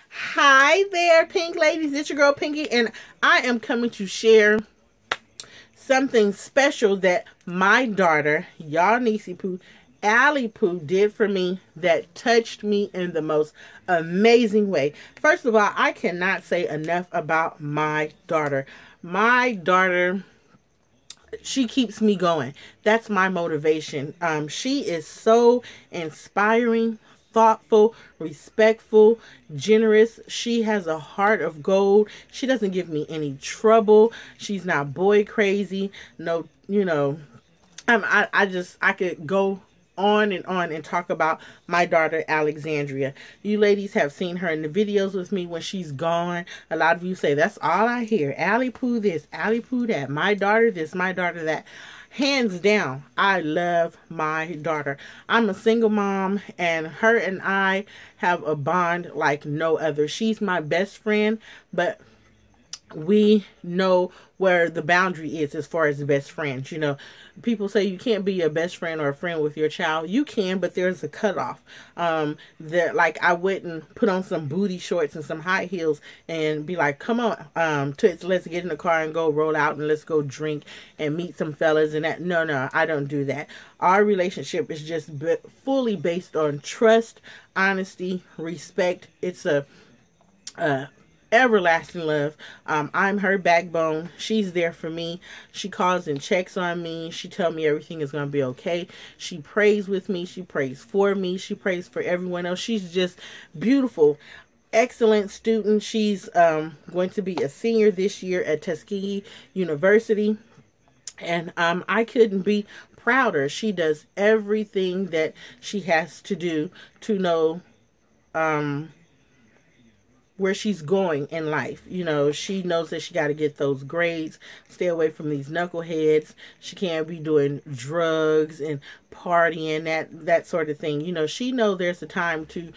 Hi there, Pink Ladies. It's your girl Pinky, and I am coming to share something special that my daughter, y'all Niecy Poo, Allie Poo, did for me that touched me in the most amazing way. First of all, I cannot say enough about my daughter. My daughter, she keeps me going. That's my motivation. She is so inspiring, thoughtful, respectful, generous. She has a heart of gold. She doesn't give me any trouble. She's not boy crazy. No, I could go on and talk about my daughter Alexandria. You ladies have seen her in the videos with me when she's gone. A lot of you say that's all I hear. Allie Poo this, Allie Poo that. My daughter this, my daughter that. Hands down, I love my daughter. I'm a single mom, and her and I have a bond like no other. She's my best friend, but we know where the boundary is as far as the best friends. People say you can't be a best friend or a friend with your child. You can, but there's a cutoff. That, like, I wouldn't put on some booty shorts and some high heels and be like, come on, Toots, let's get in the car and go roll out and let's go drink and meet some fellas and that. No, I don't do that. Our relationship is just fully based on trust, honesty, respect. It's a everlasting love. I'm her backbone. She's there for me. She calls and checks on me. She tells me everything is going to be okay. She prays with me. She prays for me. She prays for everyone else. She's just beautiful. Excellent student. She's going to be a senior this year at Tuskegee University. And I couldn't be prouder. She does everything that she has to do to know where she's going in life. She knows that she got to get those grades, stay away from these knuckleheads. She can't be doing drugs and partying, that sort of thing. She knows there's a time to,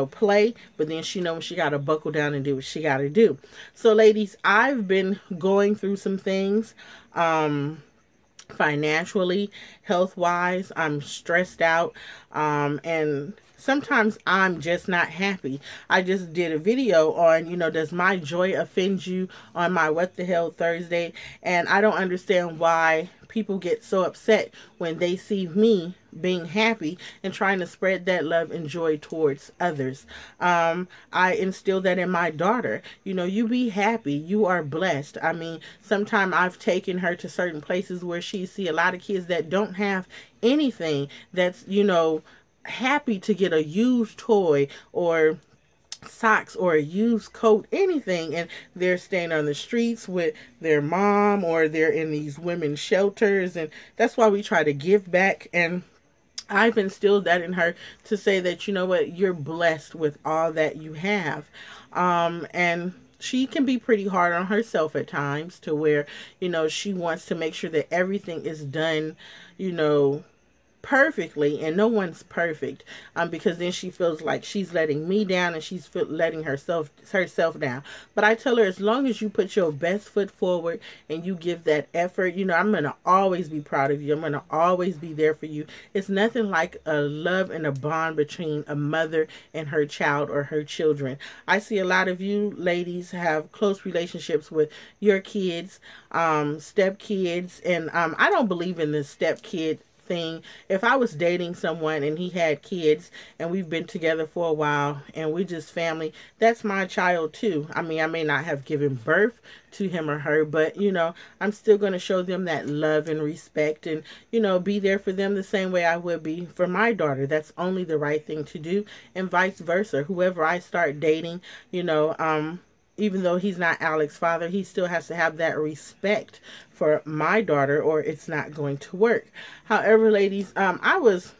play, but then she knows she got to buckle down and do what she got to do. So ladies, I've been going through some things, financially, health-wise. I'm stressed out, and sometimes I'm just not happy. I just did a video on, does my joy offend you, on my What the Hell Thursday, and I don't understand why people get so upset when they see me being happy and trying to spread that love and joy towards others. I instill that in my daughter. You be happy. You are blessed. I mean, sometimes I've taken her to certain places where she see a lot of kids that don't have anything, that's, happy to get a used toy or socks or a used coat, anything, and they're staying on the streets with their mom, or they're in these women's shelters. And that's why we try to give back. And I've instilled that in her to say that, you're blessed with all that you have. And she can be pretty hard on herself at times, to where, she wants to make sure that everything is done, perfectly, and no one's perfect, because then she feels like she's letting me down, and she's letting herself down. But I tell her, as long as you put your best foot forward and you give that effort, I'm going to always be proud of you. I'm going to always be there for you. It's nothing like a love and a bond between a mother and her child or her children. I see a lot of you ladies have close relationships with your kids, step kids, and I don't believe in this step kid thing. If I was dating someone and he had kids and we've been together for a while and we just family, that's my child too. I mean, I may not have given birth to him or her, but I'm still going to show them that love and respect, and be there for them the same way I would be for my daughter. That's only the right thing to do, and vice versa. Whoever I start dating, even though he's not Alex's father, he still has to have that respect for my daughter, or it's not going to work. However, ladies, I was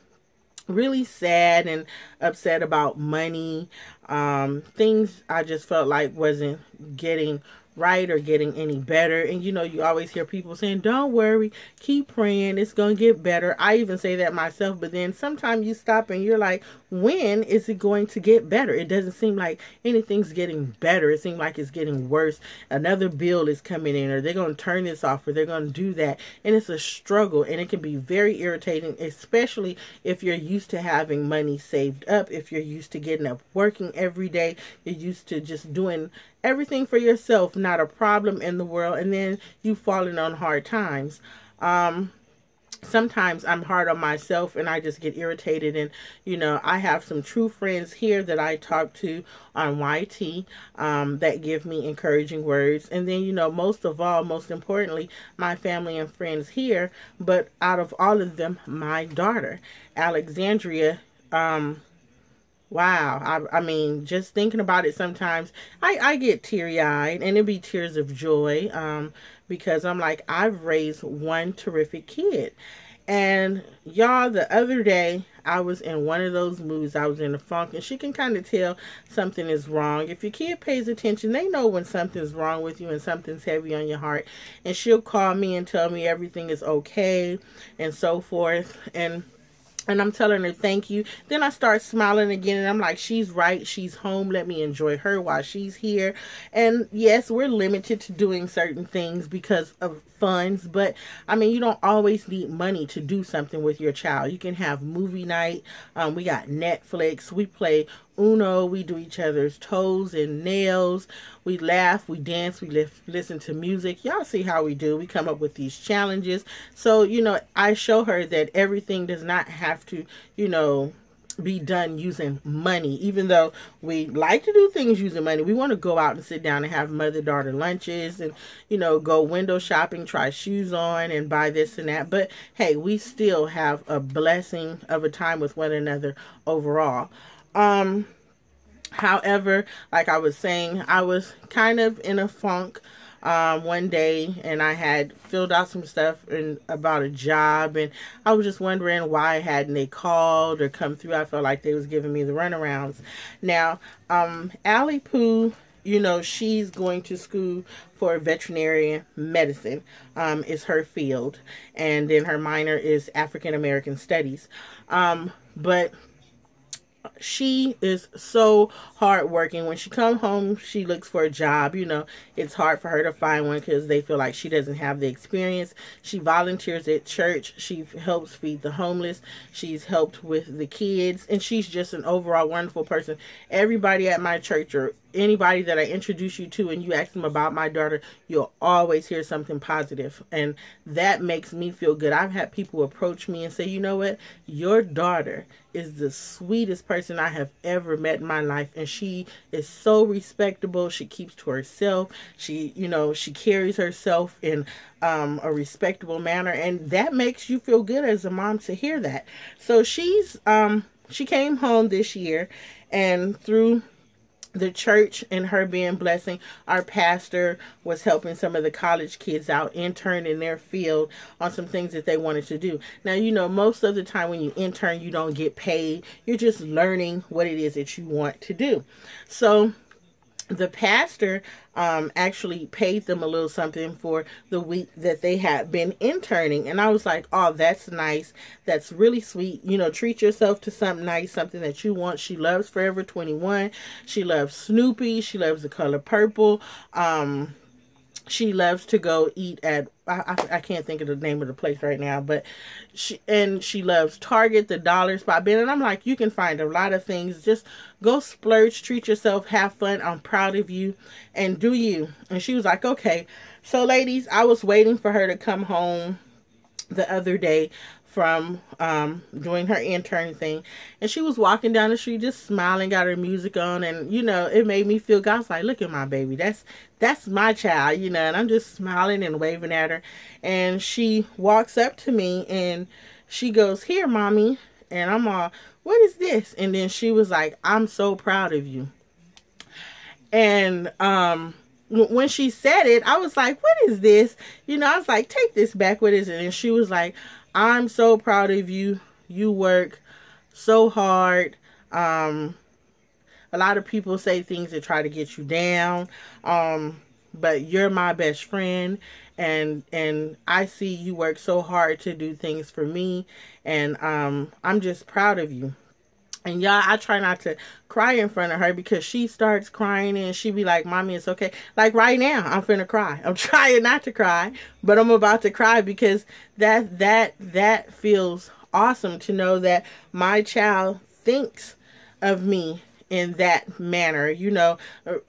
really sad and upset about money. Things I just felt like wasn't getting right or getting any better. And you always hear people saying, don't worry, keep praying, it's going to get better. I even say that myself, but then sometimes you stop and you're like, when is it going to get better? It doesn't seem like anything's getting better. It seems like it's getting worse. Another bill is coming in, or they're going to turn this off, or they're going to do that. And it's a struggle, and it can be very irritating, especially if you're used to having money saved up, if you're used to getting up working every day, you're used to just doing everything for yourself, not a problem in the world, and then you falling on hard times. Sometimes I'm hard on myself and I just get irritated, and I have some true friends here that I talk to on YT that give me encouraging words, and then most of all, most importantly, my family and friends here. But out of all of them, my daughter Alexandria, wow. I mean, just thinking about it sometimes, I get teary-eyed, and it be tears of joy, because I'm like, I've raised one terrific kid. And y'all, the other day, I was in one of those moods. I was in a funk, and she can kind of tell something is wrong. If your kid pays attention, they know when something's wrong with you and something's heavy on your heart. And she'll call me and tell me everything is okay and so forth. And I'm telling her thank you. Then I start smiling again, and I'm like, she's right. She's home. Let me enjoy her while she's here. And yes, we're limited to doing certain things because of funds. But, I mean, you don't always need money to do something with your child. You can have movie night. We got Netflix. We play Uno. We do each other's toes and nails. We laugh. We dance. We listen to music. Y'all see how we do. We come up with these challenges. So, I show her that everything does not have to, be done using money. Even though we like to do things using money, we want to go out and sit down and have mother-daughter lunches and, go window shopping, try shoes on, and buy this and that. But, hey, we still have a blessing of a time with one another overall. However, like I was saying, I was kind of in a funk one day, and I had filled out some stuff about a job, and I was just wondering why hadn't they called or come through. I felt like they was giving me the runarounds. Now, Allie Pooh, she's going to school for veterinary medicine, is her field, and then her minor is African American Studies. But she is so hardworking. When she comes home, she looks for a job. It's hard for her to find one because they feel like she doesn't have the experience. She volunteers at church. She helps feed the homeless. She's helped with the kids, and she's just an overall wonderful person. Everybody at my church, or anybody that I introduce you to, and you ask them about my daughter, you'll always hear something positive, and that makes me feel good. I've had people approach me and say, you know what, your daughter is the sweetest person I have ever met in my life, and she is so respectable. She keeps to herself. She she carries herself in a respectable manner, and that makes you feel good as a mom to hear that. So she came home this year, and through the church and her being blessing, our pastor was helping some of the college kids out, intern in their field on some things that they wanted to do. Now, most of the time when you intern, you don't get paid. You're just learning what it is that you want to do. So the pastor actually paid them a little something for the week that they had been interning. And I was like, oh, that's nice. That's really sweet. Treat yourself to something nice, something that you want. She loves Forever 21. She loves Snoopy. She loves The Color Purple. She loves to go eat at, I can't think of the name of the place right now, but she loves Target, the Dollar Spot bin. And I'm like, you can find a lot of things. Just go splurge, treat yourself, have fun. I'm proud of you, and do you. And she was like, okay. So ladies, I was waiting for her to come home the other day from doing her intern thing, and she was walking down the street just smiling, got her music on, and it made me feel good. I was like, look at my baby, that's my child, and I'm just smiling and waving at her. And she walks up to me and she goes, here, mommy. And I'm all, what is this? And then she was like, I'm so proud of you. And when she said it, I was like, what is this? I was like, take this back, what is it? And she was like, I'm so proud of you. You work so hard. A lot of people say things that try to get you down. but you're my best friend, and I see you work so hard to do things for me, and I'm just proud of you. And y'all, I try not to cry in front of her because she starts crying and she be like, Mommy, it's okay. Like right now, I'm finna cry. I'm trying not to cry, but I'm about to cry because that feels awesome to know that my child thinks of me in that manner. You know,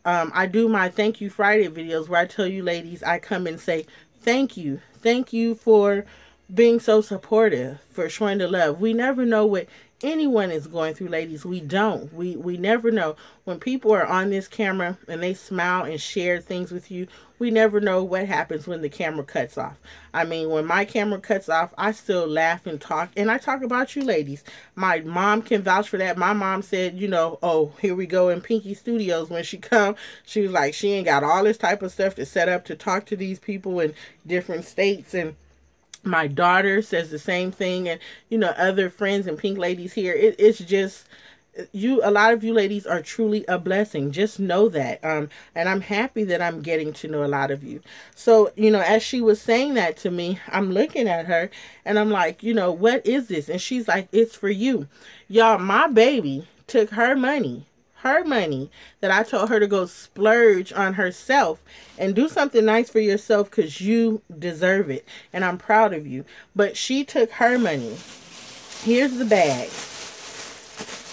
I do my Thank You Friday videos where I tell you ladies, I come and say, thank you. Thank you for being so supportive, for showing the love. We never know what anyone is going through, ladies. We don't. We never know. When people are on this camera and they smile and share things with you, we never know what happens when the camera cuts off. I mean, when my camera cuts off, I still laugh and talk, and I talk about you ladies. My mom can vouch for that. My mom said, you know, oh, here we go in Pinky Studios. When she come, she was like, she ain't got all this type of stuff to set up to talk to these people in different states. And my daughter says the same thing, and you know, other friends and pink ladies here. It's just you. A lot of you ladies are truly a blessing. Just know that. And I'm happy that I'm getting to know a lot of you. So, you know, as she was saying that to me, I'm looking at her and I'm like, you know, what is this? And she's like, it's for you. Y'all, my baby took her money that I told her to go splurge on herself and do something nice for yourself because you deserve it. And I'm proud of you. But she took her money. Here's the bag.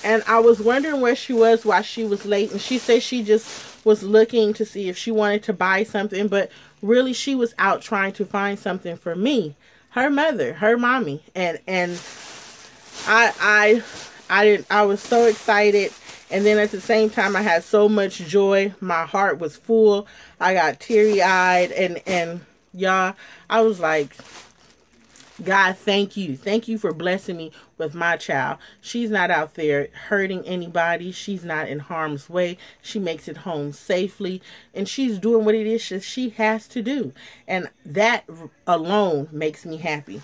And I was wondering where she was while she was late. And she said she just was looking to see if she wanted to buy something. But really, she was out trying to find something for me, her mother, her mommy. And I was so excited. And then at the same time, I had so much joy. My heart was full. I got teary-eyed. And y'all, I was like, God, thank you. Thank you for blessing me with my child. She's not out there hurting anybody. She's not in harm's way. She makes it home safely. And she's doing what it is that she has to do. And that alone makes me happy.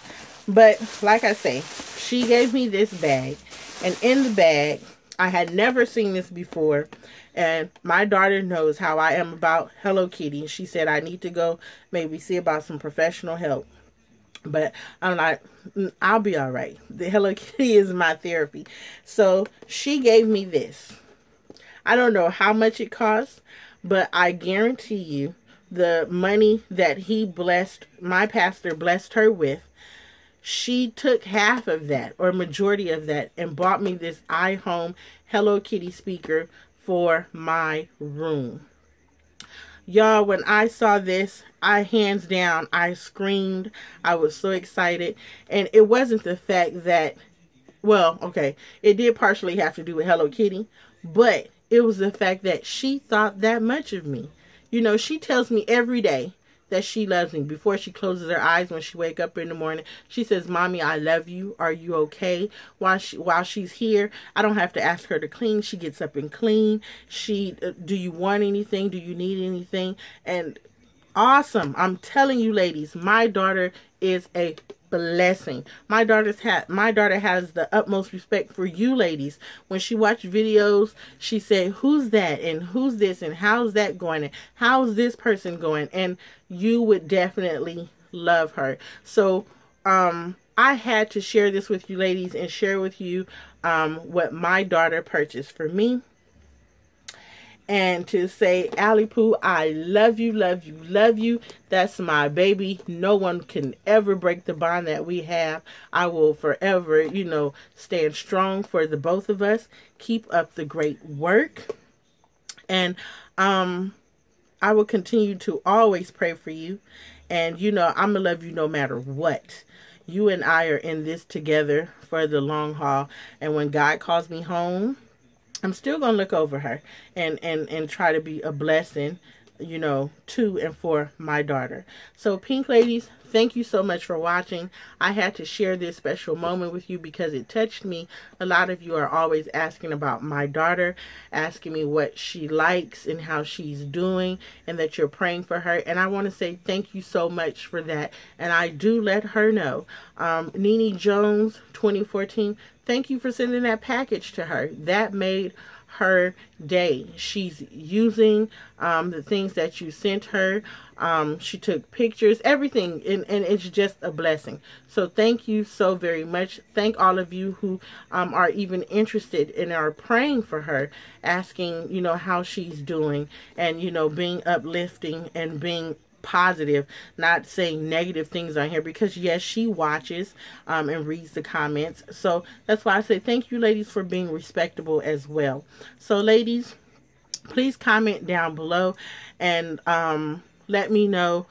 But like I say, she gave me this bag. And in the bag, I had never seen this before, and my daughter knows how I am about Hello Kitty. She said I need to go maybe see about some professional help, but I'm like, I'll be all right. The Hello Kitty is my therapy. So she gave me this. I don't know how much it costs, but I guarantee you the money that he blessed, my pastor blessed her with, she took half of that or majority of that and bought me this iHome Hello Kitty speaker for my room. Y'all, when I saw this, hands down, I screamed. I was so excited. And it wasn't the fact that, well, okay, it did partially have to do with Hello Kitty, but it was the fact that she thought that much of me. You know, she tells me every day that she loves me. Before she closes her eyes when she wake up in the morning, she says, Mommy, I love you. Are you okay? While she's here, I don't have to ask her to clean. She gets up and clean. Do you want anything? Do you need anything? And awesome. I'm telling you ladies, my daughter is a blessing. My daughter has the utmost respect for you ladies. When she watched videos, she said, who's that? And who's this? And how's that going? And how's this person going? And you would definitely love her. So I had to share this with you ladies and share with you what my daughter purchased for me. And to say, Allie Pooh, I love you, love you, love you. That's my baby. No one can ever break the bond that we have. I will forever, you know, stand strong for the both of us. Keep up the great work. And I will continue to always pray for you. And, you know, I'm going to love you no matter what. You and I are in this together for the long haul. And when God calls me home, I'm still going to look over her and try to be a blessing, you know, to and for my daughter. So, Pink Ladies, thank you so much for watching. I had to share this special moment with you because it touched me. A lot of you are always asking about my daughter, asking me what she likes and how she's doing, and that you're praying for her. And I want to say thank you so much for that. And I do let her know. Nene Jones, 2014, thank you for sending that package to her. That made her day. She's using the things that you sent her. She took pictures, everything, and it's just a blessing. So thank you so very much. Thank all of you who are even interested and are praying for her, asking, you know, how she's doing, and, you know, being uplifting and being positive, not saying negative things on here, because yes, she watches and reads the comments. So that's why I say thank you, ladies, for being respectable as well. So ladies, please comment down below and let me know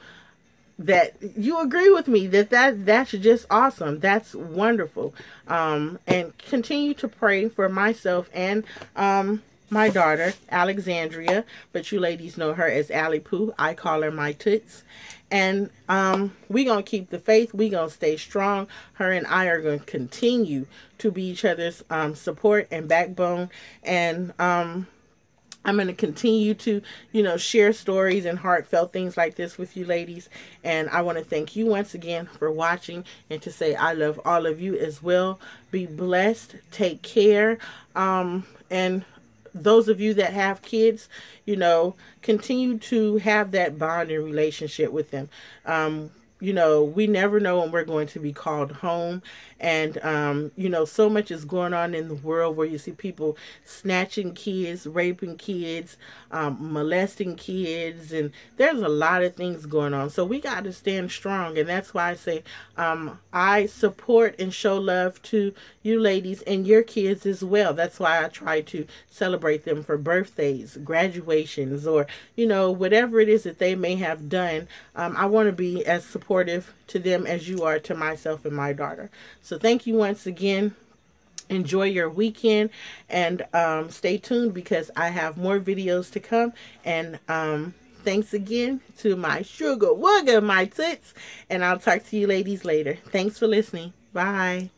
that you agree with me, that's just awesome. That's wonderful. And continue to pray for myself and my daughter, Alexandria, but you ladies know her as Allie Pooh. I call her my Toots. And we going to keep the faith. We going to stay strong. Her and I are going to continue to be each other's support and backbone. And I'm going to continue to, you know, share stories and heartfelt things like this with you ladies. And I want to thank you once again for watching, and to say I love all of you as well. Be blessed. Take care. And those of you that have kids, you know, continue to have that bond and relationship with them. You know, we never know when we're going to be called home. And, you know, so much is going on in the world where you see people snatching kids, raping kids, molesting kids. And there's a lot of things going on. So we got to stand strong. And that's why I say I support and show love to you ladies and your kids as well. That's why I try to celebrate them for birthdays, graduations, or, you know, whatever it is that they may have done. I want to be as supportive to them as you are to myself and my daughter. So thank you once again. Enjoy your weekend, and stay tuned because I have more videos to come. And thanks again to my sugar wugger, my Toots, and I'll talk to you ladies later. Thanks for listening. Bye.